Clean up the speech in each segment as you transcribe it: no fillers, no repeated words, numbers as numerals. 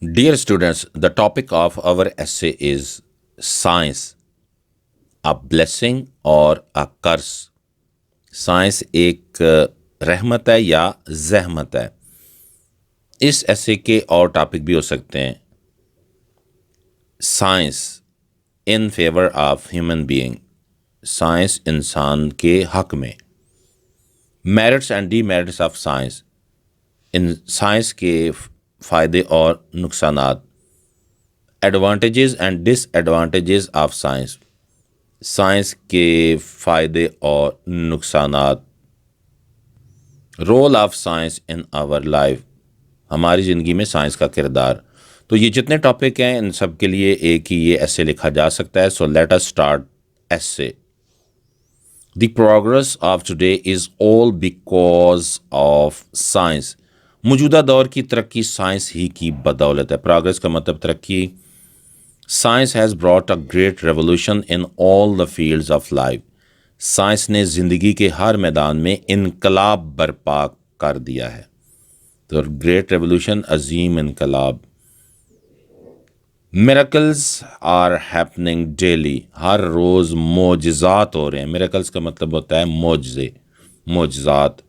Dear students, the topic of our essay is science, a blessing or a curse. Science ایک رحمت ہے یا زحمت ہے. اس ایسے کے اور ٹاپک بھی ہو سکتے ہیں. Science in favour of human being, science انسان کے حق میں. Merits and demerits of science, ان سائنس کے فائدے اور نقصانات. Advantages and disadvantages of science, science کے فائدے اور نقصانات. Role of science in our life, ہماری زندگی میں سائنس کا کردار. تو یہ جتنے ٹاپک ہیں ان سب کے لیے ایک ہی یہ ایسے لکھا جا سکتا ہے. سو لیٹ اس اسٹارٹ ایسے. The progress of today is all because of science. موجودہ دور کی ترقی سائنس ہی کی بدولت ہے. پروگرس کا مطلب ترقی. Science has brought a great revolution in all the fields of life. Science نے زندگی کے ہر میدان میں انقلاب برپا کر دیا ہے. تو گریٹ ریولوشن، عظیم انقلاب. میریکلز آر ہیپننگ ڈیلی، ہر روز معجزات ہو رہے ہیں. میریکلز کا مطلب ہوتا ہے معجزے، معجزات.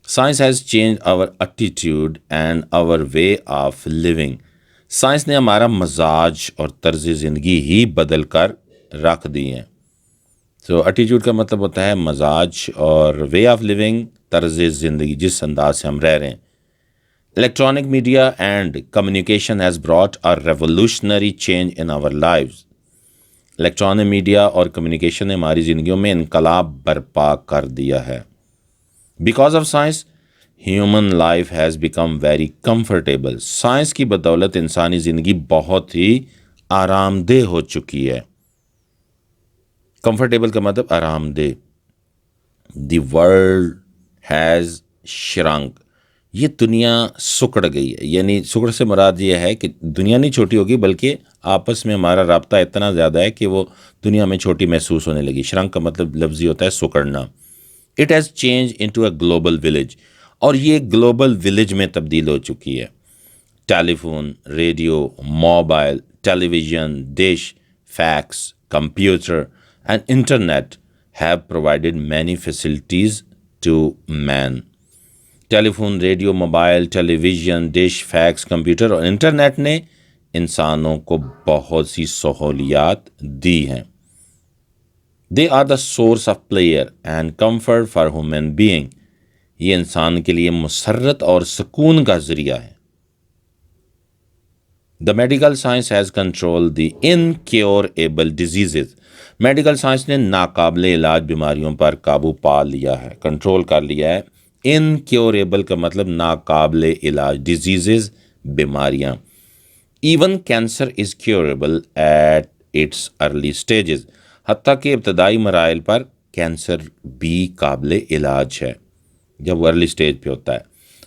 Science has change our attitude and our way of living. Science نے ہمارا مزاج اور طرز زندگی ہی بدل کر رکھ دی ہیں. تو ایٹیٹیوڈ کا مطلب ہوتا ہے مزاج، اور وے آف لیونگ طرز زندگی، جس انداز سے ہم رہ رہے ہیں. Electronic media and communication has brought a revolutionary change in our lives. Electronic media اور کمیونیکیشن نے ہماری زندگیوں میں انقلاب برپا کر دیا ہے. Because of science human life has become very comfortable. Science کی بدولت انسانی زندگی بہت ہی آرام دہ ہو چکی ہے. کمفرٹیبل کا مطلب آرام دہ. دی ورلڈ ہیز شرنک، یہ دنیا سکڑ گئی ہے. یعنی سکڑ سے مراد یہ ہے کہ دنیا نہیں چھوٹی ہوگی، بلکہ آپس میں ہمارا رابطہ اتنا زیادہ ہے کہ وہ دنیا میں چھوٹی محسوس ہونے لگی. شرنک کا مطلب لفظی ہوتا ہے سکڑنا. It has change into a global village, اور یہ گلوبل ولیج میں تبدیل ہو چکی ہے. Telephone, radio, mobile, television, dish, fax, computer and internet have provided many facilities to man. Telephone, radio, mobile, television, dish, fax, computer اور internet نے انسانوں کو بہت سی سہولیات دی ہیں. They are the source of pleasure and comfort for human being. یہ انسان کے لیے مسرت اور سکون کا ذریعہ ہے. The medical science has control the incurable diseases. Medical science نے ناقابل علاج بیماریوں پر قابو پا لیا ہے، کنٹرول کر لیا ہے. انکیوریبل کا مطلب ناقابل علاج، ڈیزیزز بیماریاں. Even cancer is curable at its early stages. حتیٰ کہ ابتدائی مراحل پر کینسر بھی قابل علاج ہے جب وہ ارلی سٹیج پہ ہوتا ہے.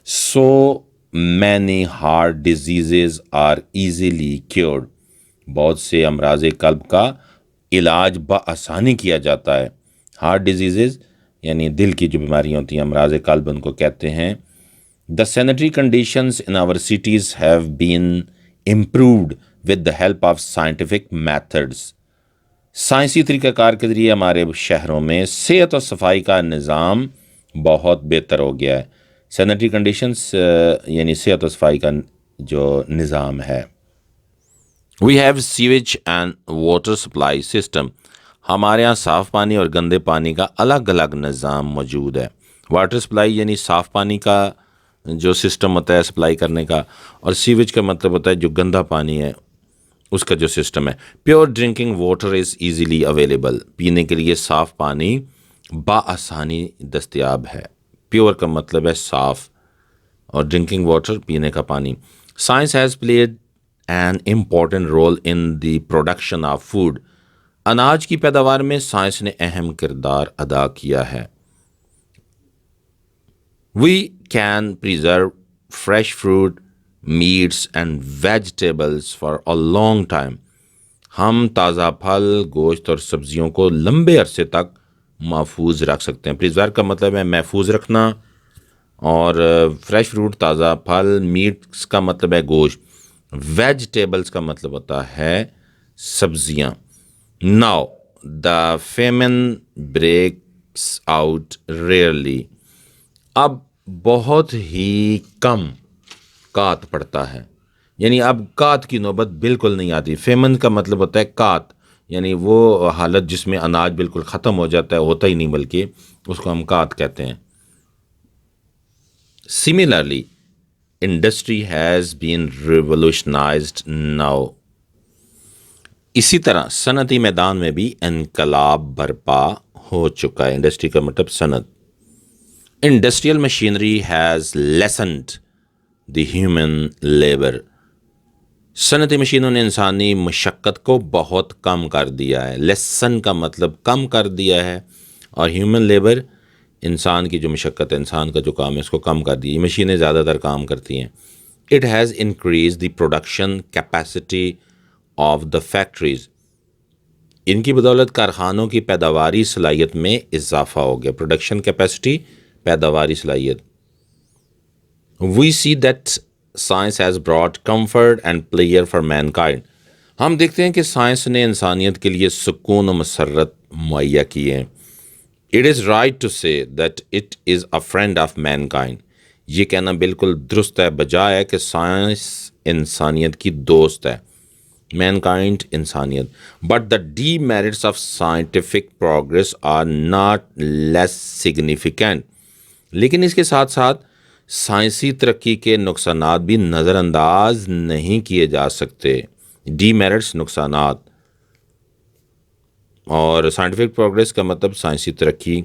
So many heart diseases are easily cured. بہت سے امراض قلب کا علاج بآسانی کیا جاتا ہے. ہارٹ ڈیزیزز یعنی دل کی جو بیماریاں ہوتی ہیں، امراض قلب ان کو کہتے ہیں. The sanitary conditions in our cities have been improved with the help of scientific methods. سائنسی طریقہ کار کے ذریعے ہمارے شہروں میں صحت اور صفائی کا نظام بہت بہتر ہو گیا ہے. سینیٹری کنڈیشنز یعنی صحت و صفائی کا جو نظام ہے. We have sewage and water supply system. ہمارے یہاں صاف پانی اور گندے پانی کا الگ الگ نظام موجود ہے. واٹر سپلائی یعنی صاف پانی کا جو سسٹم ہوتا ہے سپلائی کرنے کا، اور سیویج کا مطلب ہوتا ہے جو گندا پانی ہے اس کا جو سسٹم ہے. Pure drinking water is easily available. پینے کے لیے صاف پانی بآسانی دستیاب ہے. پیور کا مطلب ہے صاف، اور ڈرنکنگ واٹر پینے کا پانی. Science has played an important role in the production of food. اناج کی پیداوار میں سائنس نے اہم کردار ادا کیا ہے. We can preserve fresh fruit, meats and vegetables for a long time. ہم تازہ پھل، گوشت اور سبزیوں کو لمبے عرصے تک محفوظ رکھ سکتے ہیں. پریزرو کا مطلب ہے محفوظ رکھنا، اور فریش فروٹ تازہ پھل، میٹس کا مطلب ہے گوشت. ویجیٹیبلس کا مطلب ہوتا ہے سبزیاں. Now the famine breaks out rarely. اب بہت ہی کم قحط پڑتا ہے، یعنی اب قحط کی نوبت بالکل نہیں آتی. فیمن کا مطلب ہوتا ہے قحط، یعنی وہ حالت جس میں اناج بالکل ختم ہو جاتا ہے، ہوتا ہی نہیں بلکہ، اس کو ہم قحط کہتے ہیں. Similarly industry has been revolutionised now. اسی طرح صنعتی میدان میں بھی انقلاب برپا ہو چکا ہے. انڈسٹری کا مطلب صنعت. Industrial machinery has lessened the human labour. صنعتی مشینوں نے انسانی مشقت کو بہت کم کر دیا ہے. لیسن کا مطلب کم کر دیا ہے، اور ہیومن لیبر انسان کی جو مشقت ہے، انسان کا جو کام ہے، اس کو کم کر دیا. یہ مشینیں زیادہ تر کام کرتی ہیں. It has increase the production capacity of the factories. ان کی بدولت کارخانوں کی پیداواری صلاحیت میں اضافہ ہو گیا. پروڈکشن کیپیسٹی، پیداواری صلاحیت. We see that science has brought comfort and pleasure for mankind. ہم دیکھتے ہیں کہ سائنس نے انسانیت کے لیے سکون و مسرت مہیا کی ہے. It is right to say that it is a friend of mankind. یہ کہنا بالکل درست ہے، بجائے ہے کہ سائنس انسانیت کی دوست ہے. مین کائنڈ انسانیت. But the demerits of scientific progress are not less significant. لیکن اس کے ساتھ ساتھ سائنسی ترقی کے نقصانات بھی نظر انداز نہیں کیے جا سکتے. ڈی میرٹس نقصانات، اور سائنٹیفک پروگرس کا مطلب سائنسی ترقی،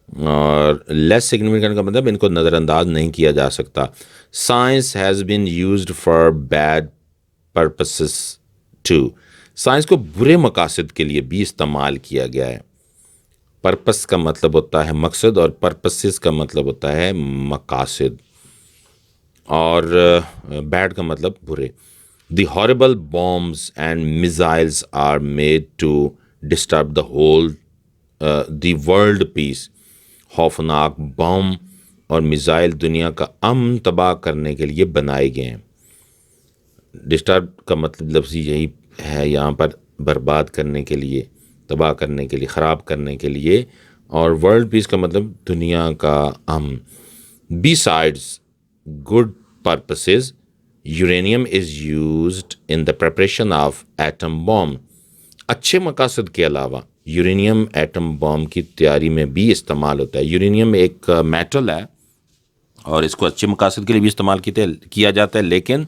اور لیس سگنیفیکنٹ کا مطلب ان کو نظر انداز نہیں کیا جا سکتا. Science has been used for bad purposes too. سائنس کو برے مقاصد کے لیے بھی استعمال کیا گیا ہے. پرپس کا مطلب ہوتا ہے مقصد، اور پرپسز کا مطلب ہوتا ہے مقاصد، اور بیڈ کا مطلب برے. The horrible bombs and missiles are made to disturb the whole the world peace. خوفناک بم اور میزائل دنیا کا امن تباہ کرنے کے لیے بنائے گئے ہیں. ڈسٹرب کا مطلب لفظی یہی ہے یہاں پر، برباد کرنے کے لیے، تباہ کرنے کے لیے، خراب کرنے کے لیے. اور ورلڈ پیس کا مطلب دنیا کا امن. Besides good purposes uranium is used in the preparation of atom bomb. اچھے مقاصد کے علاوہ یورینیم ایٹم بام کی تیاری میں بھی استعمال ہوتا ہے. یورینیم ایک میٹل ہے اور اس کو اچھے مقاصد کے لیے بھی استعمال کیا جاتا ہے، لیکن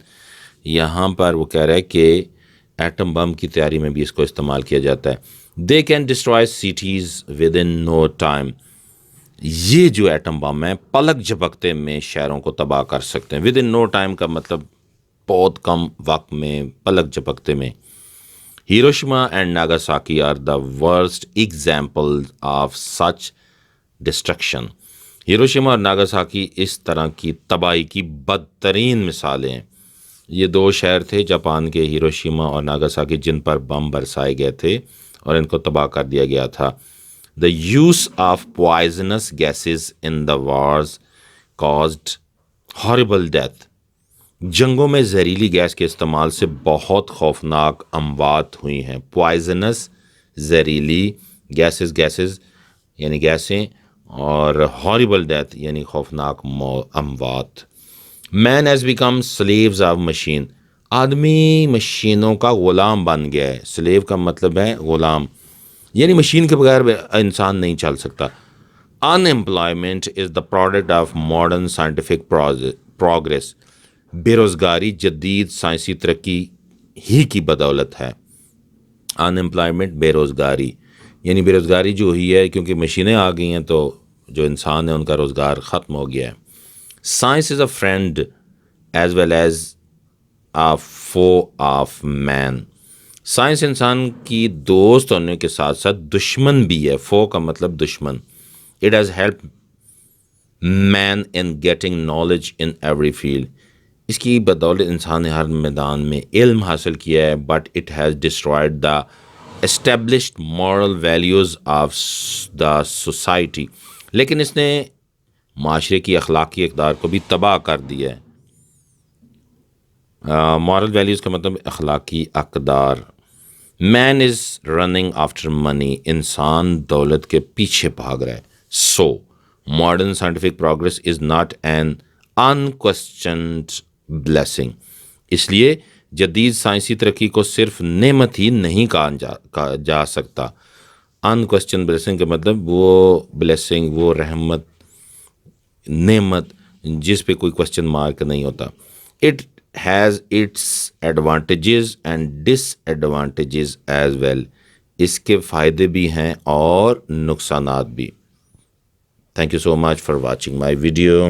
یہاں پر وہ کہہ رہا ہے کہ ایٹم بم کی تیاری میں بھی اس کو استعمال کیا جاتا ہے. They can destroy cities within no time. یہ جو ایٹم بم ہے پلک جھپکتے میں شہروں کو تباہ کر سکتے ہیں. ود ان نو ٹائم کا مطلب بہت کم وقت میں، پلک جھپکتے میں. Hiroshima and Nagasaki are the worst example of such destruction. Hiroshima اور ناگاساکی اس طرح کی تباہی کی بدترین مثالیں ہیں. یہ دو شہر تھے جاپان کے، ہیروشیما اور ناگاساکی، جن پر بم برسائے گئے تھے اور ان کو تباہ کر دیا گیا تھا. The use of poisons gases in the wars caused horrible death. جنگوں میں زہریلی گیس کے استعمال سے بہت خوفناک اموات ہوئی ہیں. پوائزنس، زہریلی، گیسز یعنی گیسیں، اور ہاربل ڈیتھ یعنی خوفناک اموات. Man has become slaves of machine. آدمی مشینوں کا غلام بن گیا ہے. سلیو کا مطلب ہے غلام، یعنی مشین کے بغیر انسان نہیں چل سکتا. Unemployment is the product of modern scientific progress. بے روزگاری جدید سائنسی ترقی ہی کی بدولت ہے. ان امپلائمنٹ، بے روزگاری، یعنی بے روزگاری جو ہوئی ہے کیونکہ مشینیں آ گئی ہیں تو جو انسان ہے ان کا روزگار ختم ہو گیا ہے. Science is a friend as well as a foe of main. Science انسان کی دوست ہونے کے ساتھ ساتھ دشمن بھی ہے. فو کا مطلب دشمن. It has help man in getting knowledge in every field. اس کی بدولت انسان نے ہر میدان میں علم حاصل کیا ہے. But it has destroyed the established moral values of the society. لیکن اس نے معاشرے کی اخلاقی اقدار کو بھی تباہ کر دیا ہے. مورل ویلیوز کا مطلب اخلاقی اقدار. مین از رننگ آفٹر منی، انسان دولت کے پیچھے بھاگ رہا ہے. So modern scientific progress is not an unquestioned blessing. اس لیے جدید سائنسی ترقی کو صرف نعمت ہی نہیں کہا جا سکتا. انکوestioned بلیسنگ کا مطلب وہ بلیسنگ، وہ رحمت، نعمت جس پہ کوئی کوشچن مارک نہیں ہوتا. It has its advantages and disadvantages as well. اس کے فائدے بھی ہیں اور نقصانات بھی. Thank you so much for watching my video.